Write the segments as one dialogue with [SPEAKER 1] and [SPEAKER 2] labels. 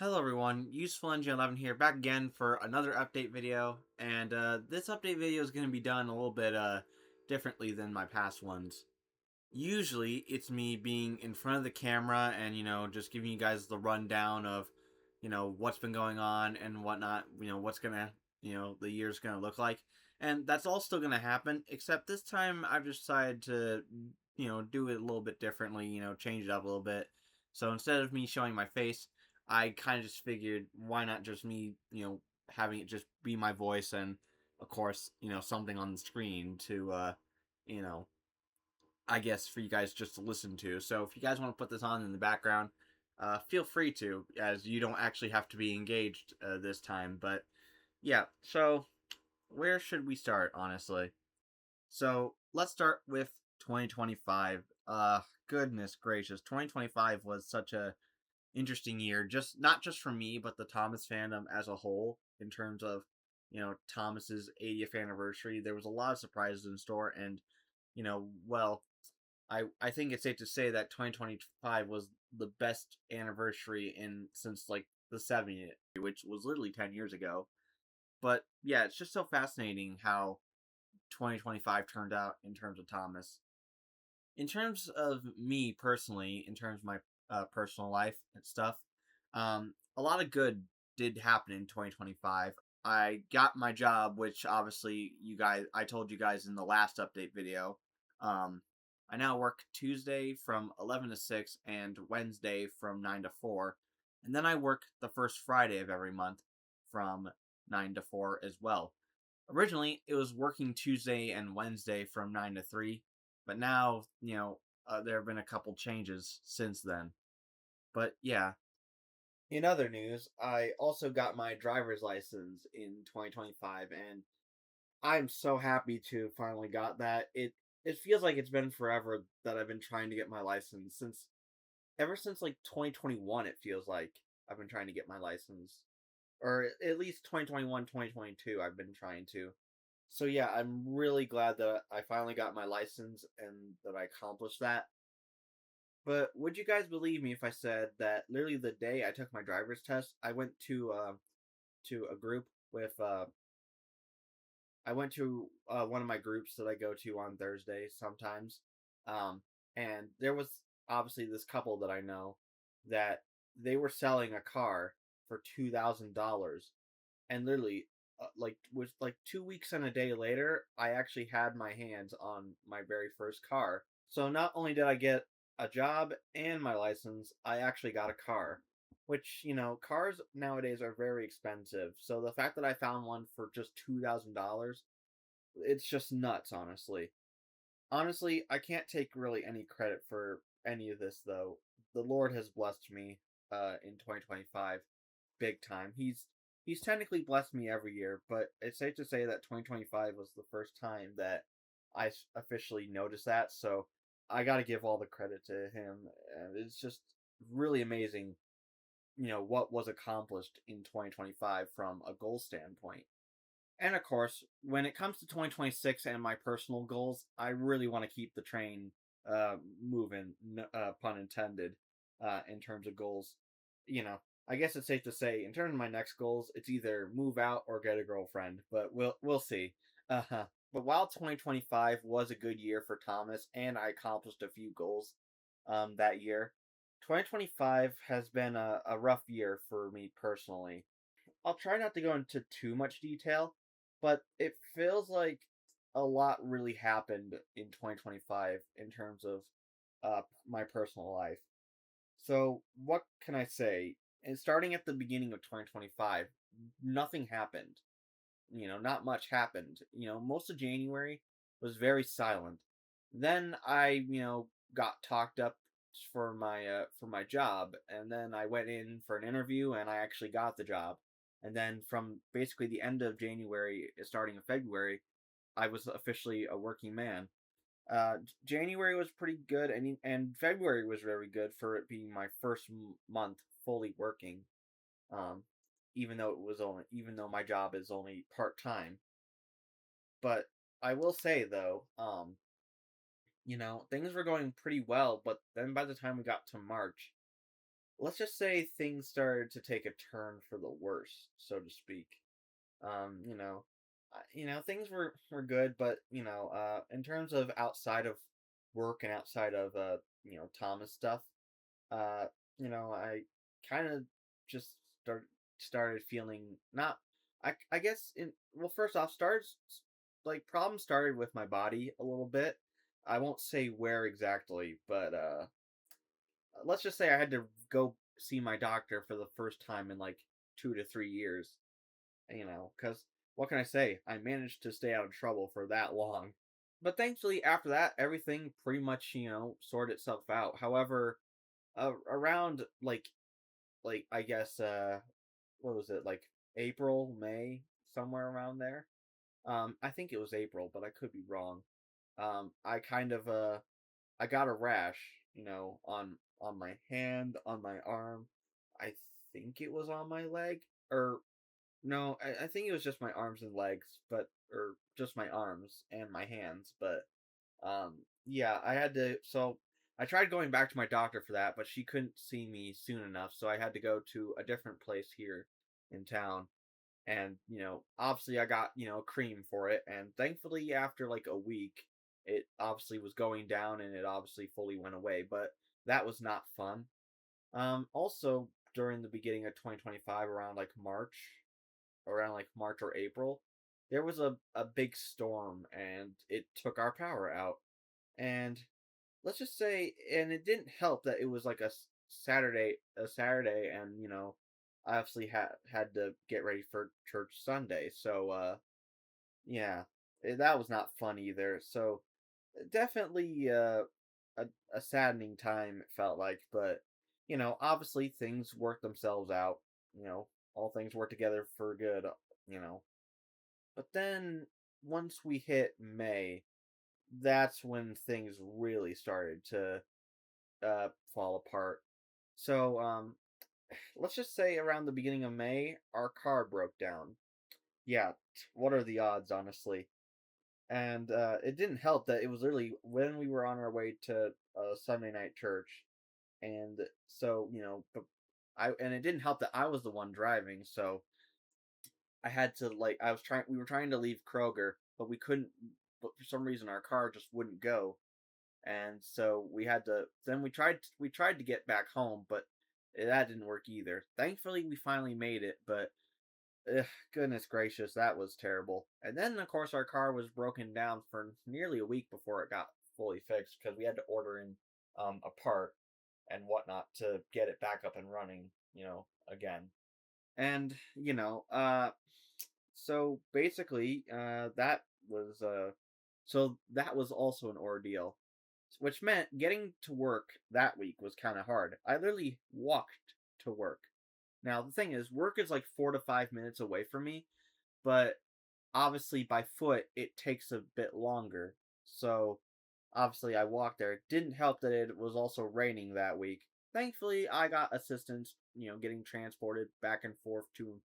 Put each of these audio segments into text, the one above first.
[SPEAKER 1] Hello everyone, Useful Engine 11 here, back again for another update video, and this update video is going to be done a little bit differently than my past ones. Usually, it's me being in front of the camera and, just giving you guys the rundown of, what's been going on and whatnot, what's gonna, the year's gonna look like. And that's all still gonna happen, except this time I've decided to, do it a little bit differently, change it up a little bit. So instead of me showing my face, I kind of just figured why not just me, having it just be my voice and, of course, something on the screen to, you know, I guess for you guys just to listen to. So if you guys want to put this on in the background, feel free to, as you don't actually have to be engaged this time. But yeah, so where should we start, honestly? So let's start with 2025. Goodness gracious, 2025 was such a interesting year. Just not just for me, but the Thomas fandom as a whole. In terms of Thomas's 80th anniversary, there was a lot of surprises in store, and well, I think it's safe to say that 2025 was the best anniversary in since like the 70s, which was literally 10 years ago. But yeah, it's just so fascinating how 2025 turned out in terms of Thomas. In terms of me personally, in terms of my personal life and stuff, a lot of good did happen in 2025. I got my job, which obviously I told you guys in the last update video. Um, I now work Tuesday from 11 to 6 and Wednesday from 9 to 4. And then I work the first Friday of every month from 9 to 4 as well. Originally, it was working Tuesday and Wednesday from 9 to 3, but now, there have been a couple changes since then. But yeah, in other news, I also got my driver's license in 2025, and I'm so happy to finally got that. It feels like it's been forever that I've been trying to get my license since ever since like 2021. It feels like I've been trying to get my license, or at least 2021, 2022. I've been trying to. So yeah, I'm really glad that I finally got my license and that I accomplished that. But would you guys believe me if I said that literally the day I took my driver's test, I went to a group with I went to one of my groups that I go to on Thursdays sometimes, um, and there was obviously this couple that I know that they were selling a car for $2,000, and literally, like with like 2 weeks and a day later, I actually had my hands on my very first car. So not only did I get a job and my license, I actually got a car. Which, cars nowadays are very expensive. So the fact that I found one for just $2,000, it's just nuts, honestly. Honestly, I can't take really any credit for any of this though. The Lord has blessed me in 2025 big time. He's technically blessed me every year, but it's safe to say that 2025 was the first time that officially noticed that. So I got to give all the credit to him. And it's just really amazing, what was accomplished in 2025 from a goal standpoint. And of course, when it comes to 2026 and my personal goals, I really want to keep the train moving, pun intended, in terms of goals. I guess it's safe to say, in terms of my next goals, it's either move out or get a girlfriend, but we'll see. Uh-huh. But while 2025 was a good year for Thomas and I accomplished a few goals that year, 2025 has been a rough year for me personally. I'll try not to go into too much detail, but it feels like a lot really happened in 2025 in terms of my personal life. So, what can I say? And starting at the beginning of 2025, nothing happened. Not much happened. Most of January was very silent. Then I, got talked up for my job, and then I went in for an interview, and I actually got the job. And then from basically the end of January, starting of February, I was officially a working man. January was pretty good, and February was very good for it being my first month fully working. Um, even though my job is only part time. But I will say though, things were going pretty well. But then by the time we got to March, let's just say things started to take a turn for the worse, so to speak. You know, things were good, but in terms of outside of work and outside of Thomas stuff, uh, I kind of just started feeling not. I guess in well, first off, stars like problems started with my body a little bit. I won't say where exactly, but let's just say I had to go see my doctor for the first time in like 2 to 3 years. Because what can I say? I managed to stay out of trouble for that long. But thankfully, after that, everything pretty much sorted itself out. However, around like I guess what was it, like April, May, somewhere around there. I think it was April, but I could be wrong. I kind of I got a rash, on my hand, on my arm. I think it was on my leg, or no, I think it was just my arms and legs, but or just my arms and my hands, but yeah, I had to so I tried going back to my doctor for that, but she couldn't see me soon enough, so I had to go to a different place here in town. And, obviously I got, cream for it, and thankfully after like a week, it obviously was going down and it obviously fully went away, but that was not fun. Also during the beginning of 2025, around like March or April, there was a big storm and it took our power out. And let's just say, and it didn't help that it was like a Saturday, and I obviously had to get ready for church Sunday. So yeah, that was not fun either. So definitely a, a saddening time it felt like, but obviously things work themselves out. You know, all things work together for good. You know, but then once we hit May, that's when things really started to fall apart. So let's just say around the beginning of May, our car broke down. Yeah, what are the odds, honestly? And it didn't help that it was literally when we were on our way to Sunday night church, and so but and it didn't help that I was the one driving, so I had to like I was trying. We were trying to leave Kroger, but we couldn't. But for some reason, our car just wouldn't go, and so we had to. Then we tried to get back home, but that didn't work either. Thankfully, we finally made it, but ugh, goodness gracious, that was terrible. And then, of course, our car was broken down for nearly a week before it got fully fixed because we had to order in a part and whatnot to get it back up and running, again. And so basically, that was also an ordeal, which meant getting to work that week was kind of hard. I literally walked to work. Now, the thing is, work is like 4 to 5 minutes away from me, but obviously by foot it takes a bit longer. So, obviously, I walked there. It didn't help that it was also raining that week. Thankfully, I got assistance, getting transported back and forth to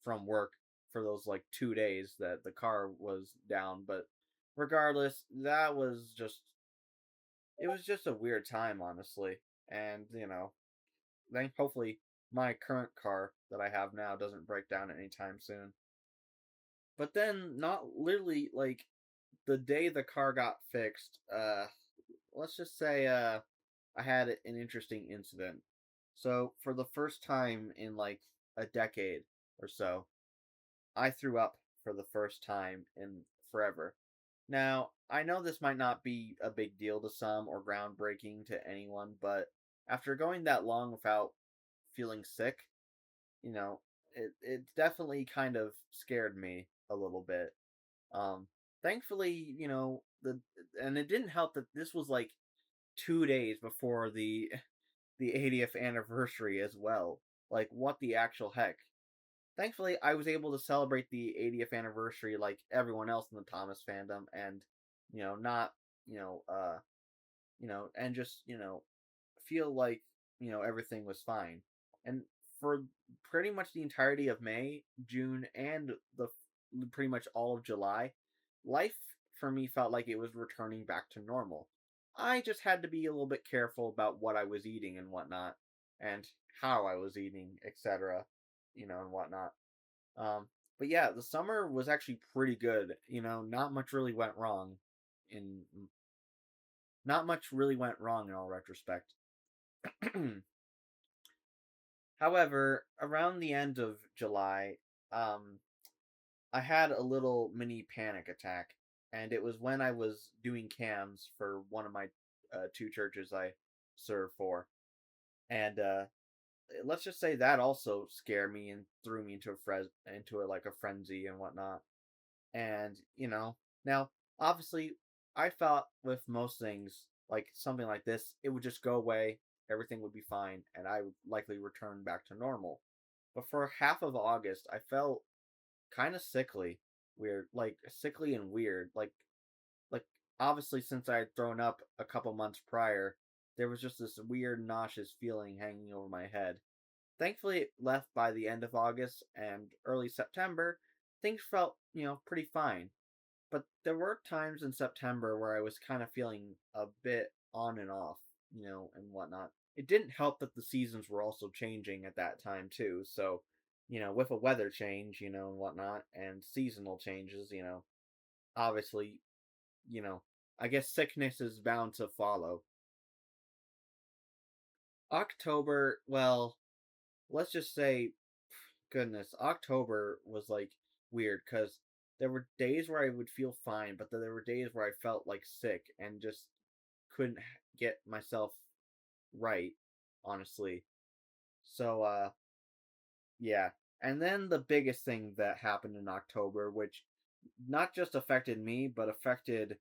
[SPEAKER 1] from work for those like 2 days that the car was down. But regardless, it was just a weird time, honestly. And, then hopefully my current car that I have now doesn't break down anytime soon. But then, not literally like the day the car got fixed, let's just say I had an interesting incident. So, for the first time in like a decade or so, I threw up for the first time in forever. Now, I know this might not be a big deal to some or groundbreaking to anyone, but after going that long without feeling sick, you know, it definitely kind of scared me a little bit. Um, Thankfully, and it didn't help that this was like 2 days before the 80th anniversary as well. Like, what the actual heck? Thankfully, I was able to celebrate the 80th anniversary like everyone else in the Thomas fandom, and not and just feel like everything was fine. And for pretty much the entirety of May, June, and the pretty much all of July, life for me felt like it was returning back to normal. I just had to be a little bit careful about what I was eating and whatnot. and how I was eating, etc., and whatnot. Um, but yeah, the summer was actually pretty good. Not much really went wrong in not much really went wrong in all retrospect. However, around the end of July, um, I had a little mini panic attack, and it was when I was doing cams for one of my two churches I serve for, and let's just say that also scared me and threw me into a frenzy and whatnot. And now obviously, I thought with most things like something like this, it would just go away, everything would be fine, and I would likely return back to normal. But for half of August, I felt kind of sickly, weird, like sickly and weird, like obviously since I had thrown up a couple months prior, there was just this weird nauseous feeling hanging over my head. Thankfully, it left by the end of August and early September. Things felt, pretty fine. But there were times in September where I was kind of feeling a bit on and off, and whatnot. It didn't help that the seasons were also changing at that time too. So, with a weather change, and whatnot, and seasonal changes, obviously, you know, I guess sickness is bound to follow. October, well, let's just say, goodness, October was like weird because there were days where I would feel fine, but then there were days where I felt like sick and just couldn't get myself right, honestly. So, yeah. And then the biggest thing that happened in October, which not just affected me, but affected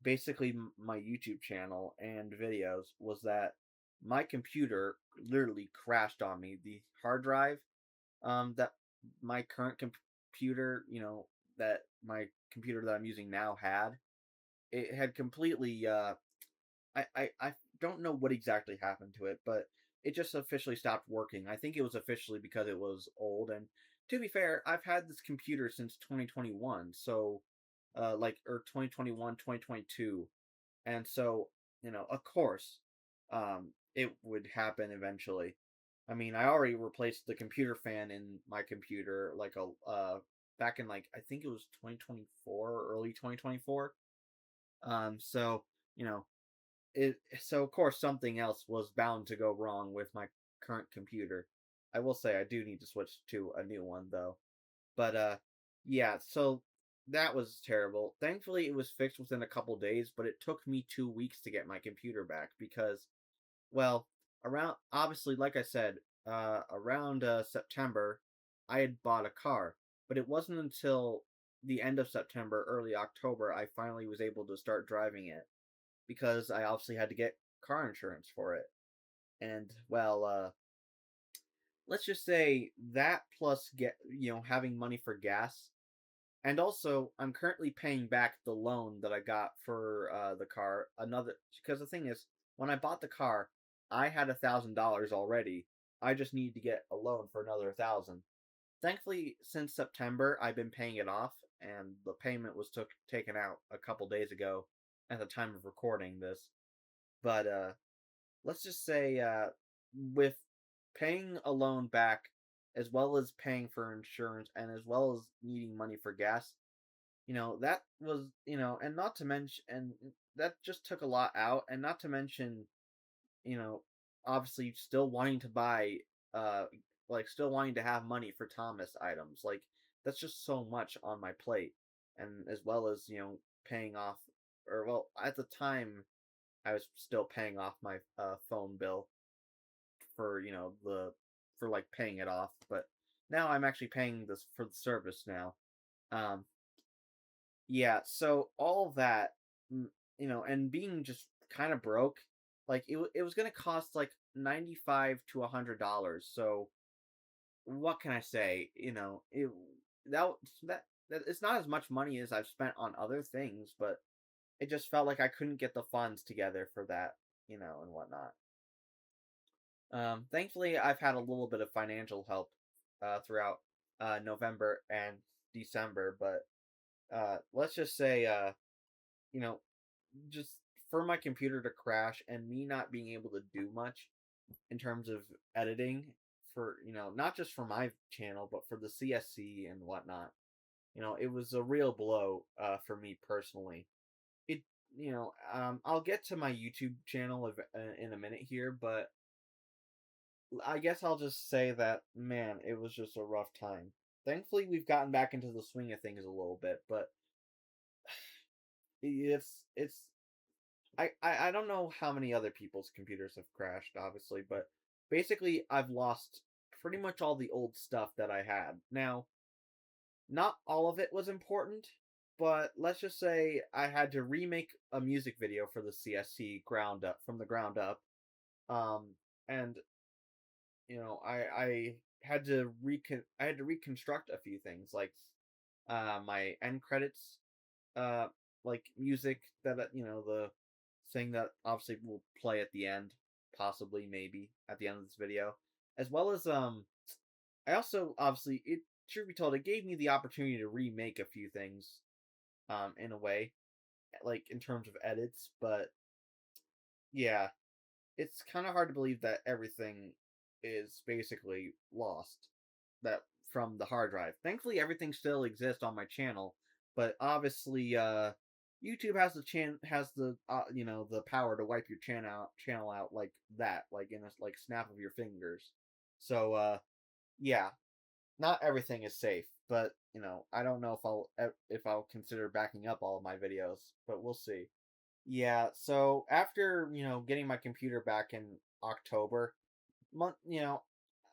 [SPEAKER 1] basically my YouTube channel and videos, was that my computer literally crashed on me. The hard drive that my current computer, that my computer that I'm using now had, it had completely I don't know what exactly happened to it, but it just officially stopped working. I think it was officially because it was old. And to be fair, I've had this computer since 2021, so like or 2021, 2022. And so, of course, it would happen eventually. I mean, I already replaced the computer fan in my computer like a back in like I think it was 2024, early 2024. So, you know, so of course something else was bound to go wrong with my current computer. I will say I do need to switch to a new one though. But yeah, so that was terrible. Thankfully it was fixed within a couple days, but it took me 2 weeks to get my computer back because, well, around obviously like I said, around September I had bought a car, but it wasn't until the end of September, early October I finally was able to start driving it because I obviously had to get car insurance for it. And well, let's just say that plus get having money for gas, and also I'm currently paying back the loan that I got for the car. Another because the thing is, when I bought the car, I had $1,000 already. I just need to get a loan for another 1,000. Thankfully, since September, I've been paying it off, and the payment was taken out a couple days ago at the time of recording this. But let's just say with paying a loan back as well as paying for insurance and as well as needing money for gas, that was, and not to mention, and that just took a lot out, and not to mention, you know obviously still wanting to buy uh still wanting to have money for Thomas items, like that's just so much on my plate. And as well as paying off, or well, at the time I was still paying off my phone bill for the for like paying it off, but now I'm actually paying this for the service now. Um, yeah, so all that, mm, and being just kind of broke, like it was gonna cost like $95 to $100. So what can I say? That that it's not as much money as I've spent on other things, but it just felt like I couldn't get the funds together for that, and whatnot. Thankfully, I've had a little bit of financial help throughout November and December, but let's just say, you know, just for my computer to crash and me not being able to do much, in terms of editing for, not just for my channel, but for the CSC and whatnot. It was a real blow for me personally. It, I'll get to my YouTube channel in a minute here, but I guess I'll just say that, man, it was just a rough time. Thankfully, we've gotten back into the swing of things a little bit, but it's I don't know how many other people's computers have crashed, obviously, but basically I've lost pretty much all the old stuff that I had. Now, not all of it was important, but let's just say I had to remake a music video for the CSC ground up from the ground up. Um and I had to reconstruct a few things like my end credits, uh like music that the thing that obviously will play at the end, possibly maybe at the end of this video, as well as I also obviously, it should be told, it gave me the opportunity to remake a few things in a way, like in terms of edits, but yeah, it's kind of hard to believe that everything is basically lost, that from the hard drive. Thankfully, everything still exists on my channel, but obviously, YouTube has the power to wipe your channel out like that, like in a like snap of your fingers. So yeah, not everything is safe, but I don't know if I'll consider backing up all of my videos, but we'll see. Yeah, so after, getting my computer back in October, month,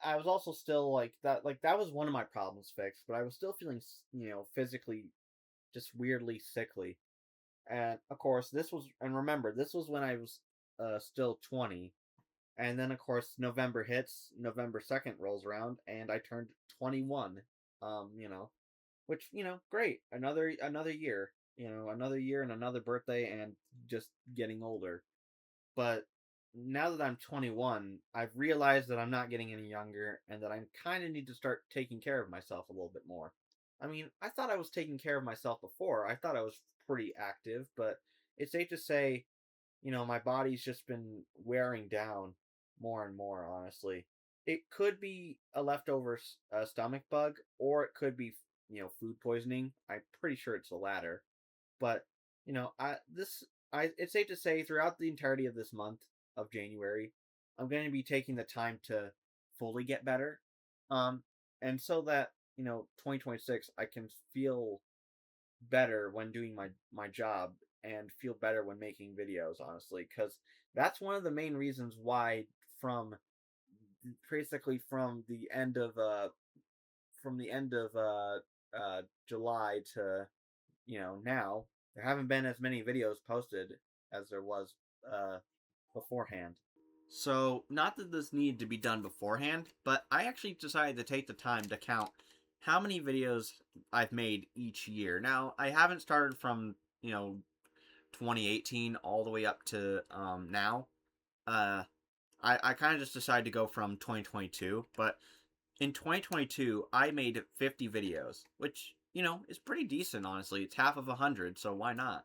[SPEAKER 1] I was also still like that was one of my problems fixed, but I was still feeling, physically just weirdly sickly. And of course, remember, this was when I was still 20. And then of course November hits, November 2nd rolls around and I turned 21. Which, great. Another year, another year and another birthday and just getting older. But now that I'm 21, I've realized that I'm not getting any younger and that I kind of need to start taking care of myself a little bit more. I mean, I thought I was taking care of myself before. I thought I was pretty active, but it's safe to say, my body's just been wearing down more and more, honestly. It could be a leftover stomach bug, or it could be, food poisoning. I'm pretty sure it's the latter. But, it's safe to say throughout the entirety of this month of January, I'm going to be taking the time to fully get better. Um, and so that, 2026, I can feel better when doing my job and feel better when making videos, honestly, because that's one of the main reasons why, from basically from the end of July to now, there haven't been as many videos posted as there was uh beforehand. So, not that this needed to be done beforehand, but I actually decided to take the time to count how many videos I've made each year. Now, I haven't started from, 2018 all the way up to now. Uh, I kind of just decided to go from 2022, but in 2022, I made 50 videos, which, is pretty decent, honestly. It's half of 100, so why not?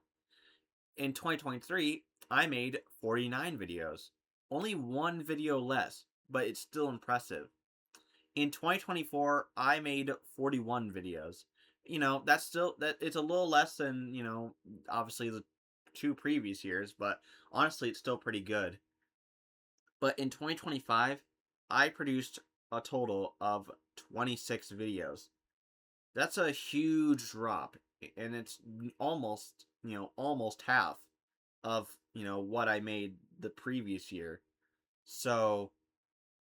[SPEAKER 1] In 2023, I made 49 videos. Only one video less, but it's still impressive. In 2024, I made 41 videos. That's still that it's a little less than, obviously the two previous years, but honestly it's still pretty good. But in 2025, I produced a total of 26 videos. That's a huge drop, and it's almost half of, what I made the previous year. So,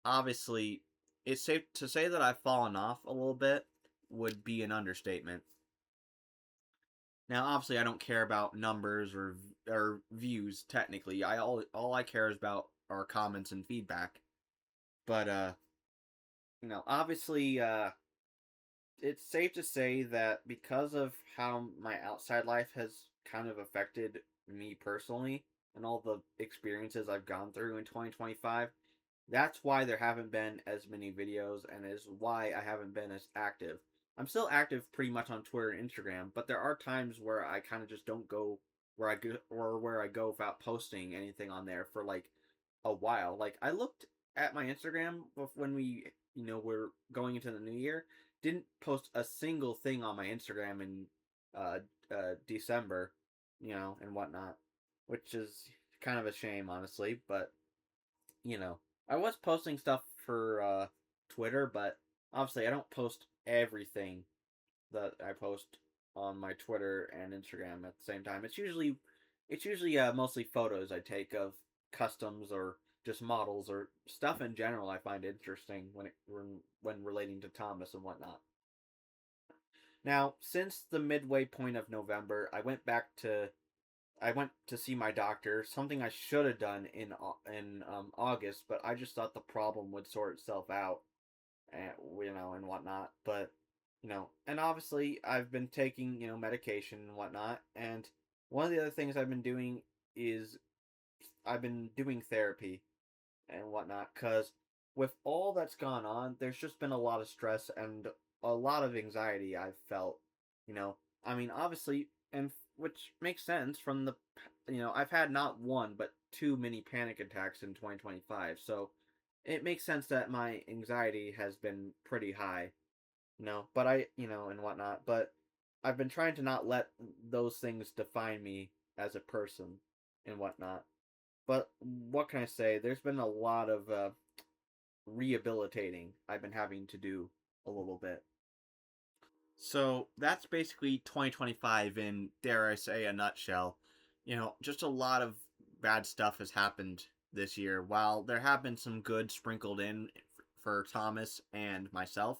[SPEAKER 1] obviously, it's safe to say that I've fallen off a little bit would be an understatement. Now, obviously, I don't care about numbers or views technically. All I care is about are comments and feedback. But obviously, it's safe to say that because of how my outside life has kind of affected me personally and all the experiences I've gone through in 2025, that's why there haven't been as many videos and is why I haven't been as active. I'm still active pretty much on Twitter and Instagram, but there are times where I kind of just don't go where I go without posting anything on there for like a while. Like at my Instagram when we, were going into the new year, didn't post a single thing on my Instagram in uh December, and whatnot, which is kind of a shame, honestly. But you know, I was posting stuff for Twitter, but obviously I don't post everything that I post on my Twitter and Instagram at the same time. It's usually mostly photos I take of customs or just models or stuff in general I find interesting when relating to Thomas and whatnot. Now, since the midway point of November, I went to see my doctor, something I should have done in August, but I just thought the problem would sort itself out, and and whatnot. But and obviously I've been taking medication and whatnot, and one of the other things I've been doing is I've been doing therapy and whatnot, because with all that's gone on, there's just been a lot of stress and a lot of anxiety I've felt. You know, I mean, obviously, and which makes sense from I've had not one but two mini panic attacks in 2025, so it makes sense that my anxiety has been pretty high. But and whatnot, but I've been trying to not let those things define me as a person and whatnot. But what can I say? There's been a lot of rehabilitating I've been having to do a little bit. So that's basically 2025 in, dare I say, a nutshell. Just a lot of bad stuff has happened this year. While there have been some good sprinkled in for Thomas and myself,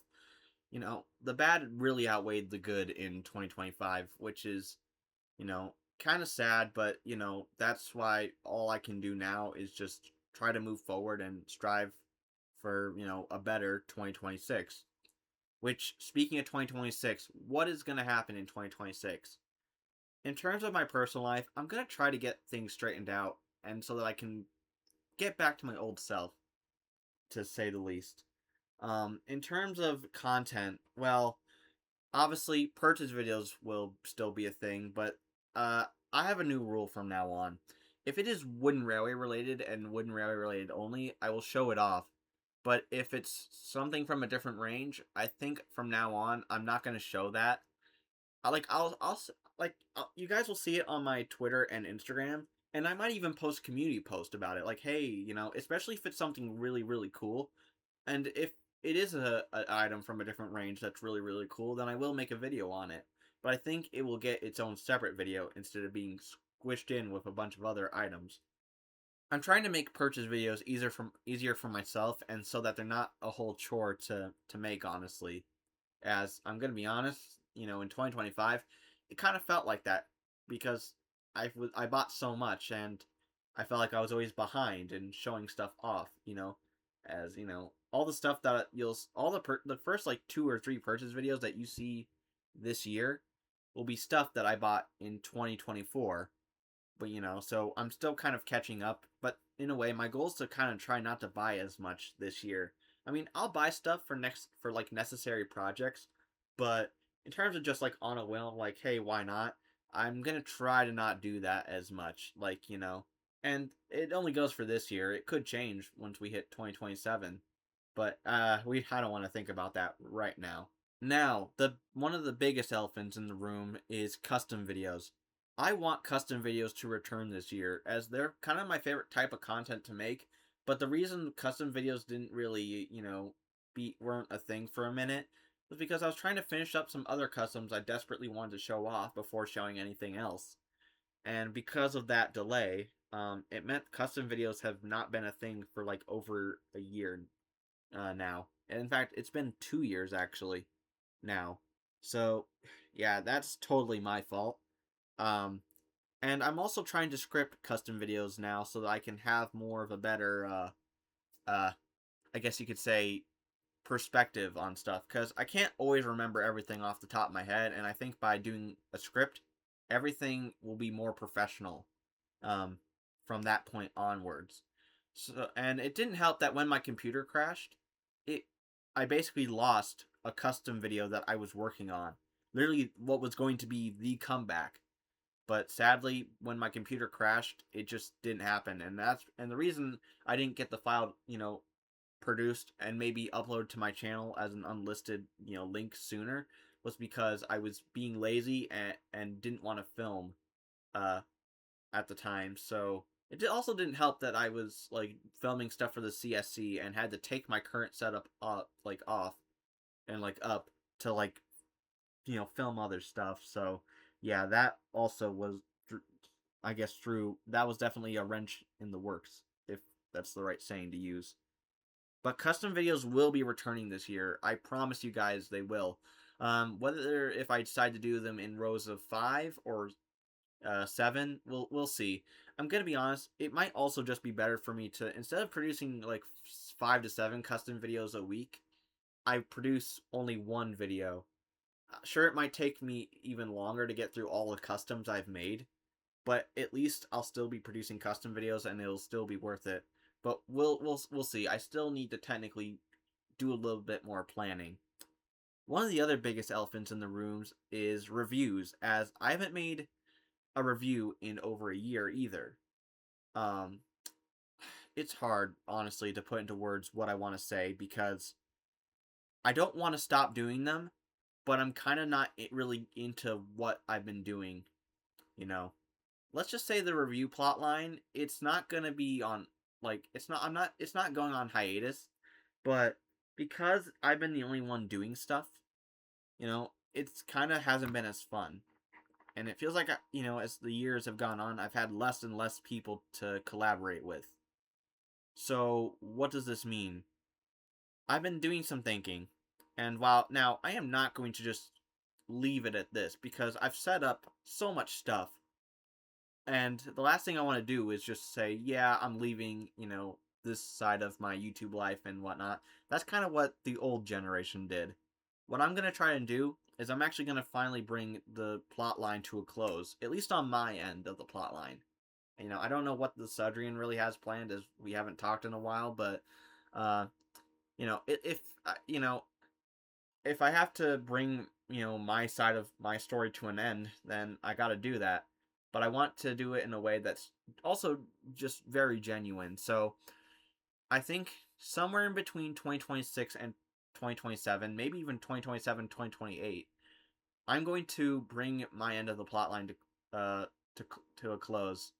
[SPEAKER 1] the bad really outweighed the good in 2025, which is, kind of sad, but, that's why all I can do now is just try to move forward and strive for, a better 2026. Which, speaking of 2026, what is going to happen in 2026? In terms of my personal life, I'm going to try to get things straightened out, and so that I can get back to my old self, to say the least. In terms of content, well, obviously, purchase videos will still be a thing, but uh, I have a new rule from now on. If it is Wooden Railway related and Wooden Railway related only, I will show it off. But if it's something from a different range, I think from now on I'm not going to show that. You guys will see it on my Twitter and Instagram, and I might even post community post about it. Like, hey, especially if it's something really really cool, and if it is a item from a different range that's really really cool, then I will make a video on it. But I think it will get its own separate video instead of being squished in with a bunch of other items. I'm trying to make purchase videos easier for myself, and so that they're not a whole chore to make. Honestly, as I'm gonna be honest, in 2025, it kind of felt like that because I bought so much, and I felt like I was always behind and showing stuff off. As all the stuff that the first like two or three purchase videos that you see this year will be stuff that I bought in 2024. But so I'm still kind of catching up. But in a way, my goal is to kind of try not to buy as much this year. I mean, I'll buy stuff for like necessary projects, but in terms of just like on a whim, like hey, why not? I'm gonna try to not do that as much. Like and it only goes for this year. It could change once we hit 2027, but I don't want to think about that right now. Now, the one of the biggest elephants in the room is custom videos. I want custom videos to return this year, as they're kind of my favorite type of content to make. But the reason custom videos didn't really, weren't a thing for a minute was because I was trying to finish up some other customs I desperately wanted to show off before showing anything else. And because of that delay, it meant custom videos have not been a thing for like over a year now. And in fact, it's been 2 years actually now. So, yeah, that's totally my fault. Um, and I'm also trying to script custom videos now so that I can have more of a better, uh, I guess you could say, perspective on stuff. Because I can't always remember everything off the top of my head, and I think by doing a script, everything will be more professional um, from that point onwards. So, and it didn't help that when my computer crashed, it I basically lost a custom video that I was working on. Literally, what was going to be the comeback. But sadly, when my computer crashed, it just didn't happen, and the reason I didn't get the file, produced and maybe uploaded to my channel as an unlisted, link sooner was because I was being lazy and didn't want to film uh at the time. So it also didn't help that I was like filming stuff for the CSC and had to take my current setup off and up to film other stuff. So yeah, that also was, I guess, true. That was definitely a wrench in the works, if that's the right saying to use. But custom videos will be returning this year. I promise you guys they will. Whether if I decide to do them in rows of 5 or 7, we'll see. I'm gonna be honest. It might also just be better for me to, instead of producing like 5 to 7 custom videos a week, I produce only one video. Sure, it might take me even longer to get through all the customs I've made, but at least I'll still be producing custom videos and it'll still be worth it. But we'll see. I still need to technically do a little bit more planning. One of the other biggest elephants in the rooms is reviews, as I haven't made a review in over a year either. Um, it's hard, honestly, to put into words what I want to say because I don't want to stop doing them, but I'm kind of not really into what I've been doing, you know. Let's just say the review plot line, it's not going to be on it's not going on hiatus, but because I've been the only one doing stuff, it's kind of hasn't been as fun. And it feels like, as the years have gone on, I've had less and less people to collaborate with. So, what does this mean? I've been doing some thinking, and while now I am not going to just leave it at this because I've set up so much stuff, and the last thing I want to do is just say, yeah, I'm leaving, this side of my YouTube life and whatnot. That's kind of what the old generation did. What I'm going to try and do is I'm actually going to finally bring the plot line to a close, at least on my end of the plot line. I don't know what the Sudrian really has planned, as we haven't talked in a while, but, if I have to bring, my side of my story to an end, then I got to do that. But I want to do it in a way that's also just very genuine. So I think somewhere in between 2026 and 2027, maybe even 2027, 2028, I'm going to bring my end of the plotline to a close.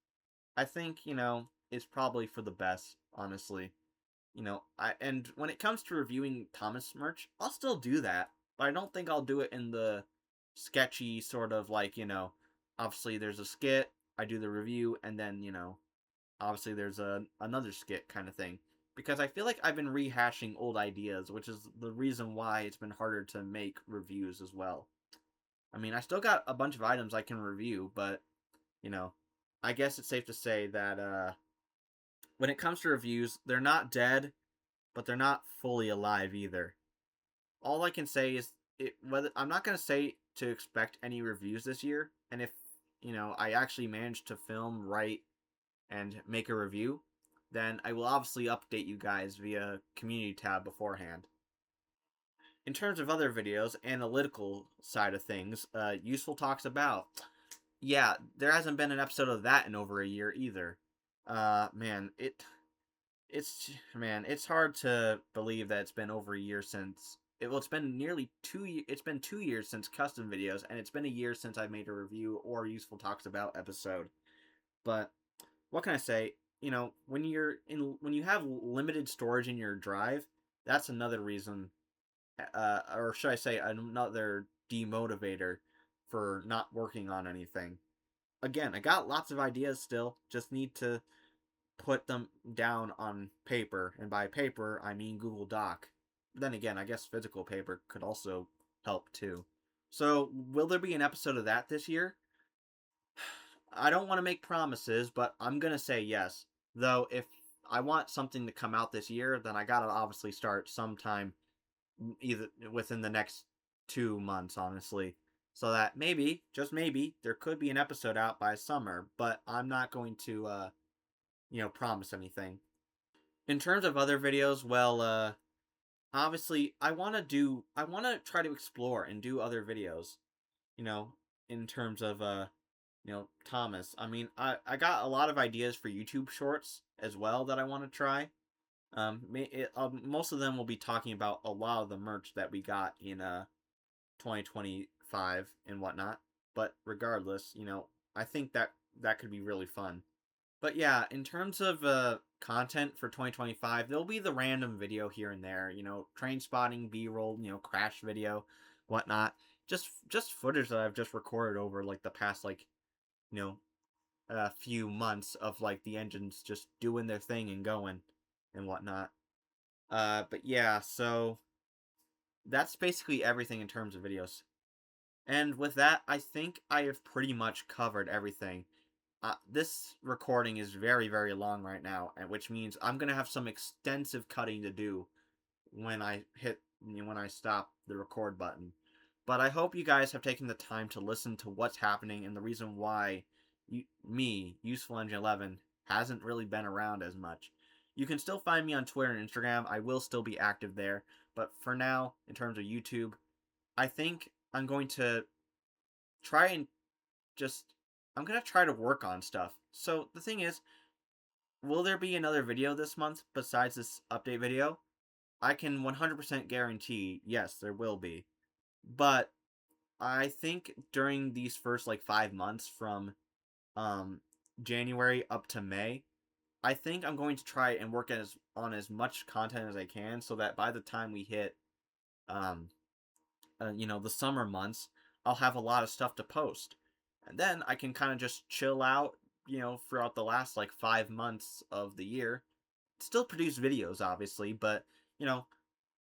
[SPEAKER 1] I think, it's probably for the best, honestly. And when it comes to reviewing Thomas merch, I'll still do that, but I don't think I'll do it in the sketchy sort of obviously there's a skit, I do the review, and then, obviously there's another skit kind of thing. Because I feel like I've been rehashing old ideas, which is the reason why it's been harder to make reviews as well. I mean, I still got a bunch of items I can review, but, I guess it's safe to say that, when it comes to reviews, they're not dead, but they're not fully alive either. All I can say is whether I'm not going to say to expect any reviews this year, and if I actually manage to film, write, and make a review, then I will obviously update you guys via community tab beforehand. In terms of other videos, analytical side of things, Useful Talks About. Yeah, there hasn't been an episode of that in over a year either. Man, it's hard to believe that it's been over a year since it's been nearly 2 years. It's been 2 years since custom videos, and it's been a year since I made a review or Useful Talks About episode. But what can I say? When you have limited storage in your drive, that's another reason, or should I say, another demotivator for not working on anything. Again, I got lots of ideas still, just need to put them down on paper, and by paper I mean Google Doc. Then again, I guess physical paper could also help too. So, will there be an episode of that this year? I don't want to make promises, but I'm going to say yes. Though, if I want something to come out this year, then I gotta obviously start sometime either within the next 2 months, honestly. So that maybe, just maybe, there could be an episode out by summer, but I'm not going to, promise anything. In terms of other videos, well, obviously, I want to try to explore and do other videos, you know, in terms of, Thomas. I mean, I got a lot of ideas for YouTube shorts as well that I want to try. Most of them will be talking about a lot of the merch that we got in 2025 and whatnot. But regardless, I think that could be really fun. But yeah, in terms of content for 2025, there'll be the random video here and there, train spotting, B-roll, crash video, whatnot. Just footage that I've just recorded over like the past you know a few months of like the engines just doing their thing and going and whatnot. But yeah, so that's basically everything in terms of videos. And with that, I think I have pretty much covered everything. This recording is very, very long right now, and which means I'm gonna have some extensive cutting to do when I stop the record button. But I hope you guys have taken the time to listen to what's happening and the reason why Useful Engine 11, hasn't really been around as much. You can still find me on Twitter and Instagram. I will still be active there. But for now, in terms of YouTube, I think I'm going to try and just I'm gonna try to work on stuff. So the thing is, will there be another video this month besides this update video? I can 100% guarantee yes, there will be. But I think during these first like 5 months from um January up to May, I think I'm going to try and work on as much content as I can so that by the time we hit um the summer months, I'll have a lot of stuff to post. And then I can kind of just chill out, throughout the last like 5 months of the year. Still produce videos, obviously, but, you know,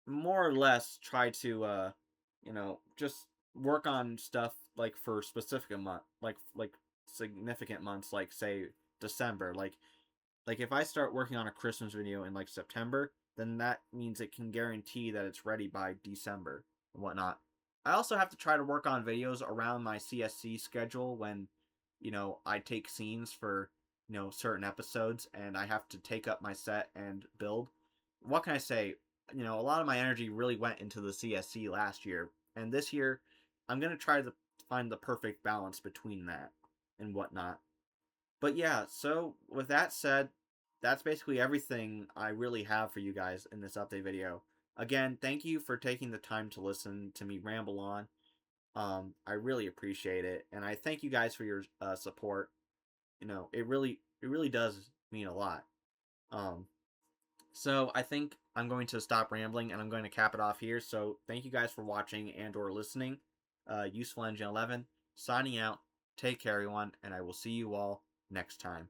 [SPEAKER 1] more or less try to, just work on stuff like for specific month, like significant months, like say December. Like if I start working on a Christmas video in like September, then that means it can guarantee that it's ready by December and whatnot. I also have to try to work on videos around my CSC schedule when, I take scenes for, certain episodes and I have to take up my set and build. What can I say? A lot of my energy really went into the CSC last year, and this year I'm going to try to find the perfect balance between that and whatnot. But yeah, so with that said, that's basically everything I really have for you guys in this update video. Again, thank you for taking the time to listen to me ramble on. I really appreciate it, and I thank you guys for your support. It really does mean a lot. Um, so I think I'm going to stop rambling and I'm going to cap it off here. So thank you guys for watching and/or listening. Useful Engine 11 signing out. Take care, everyone, and I will see you all next time.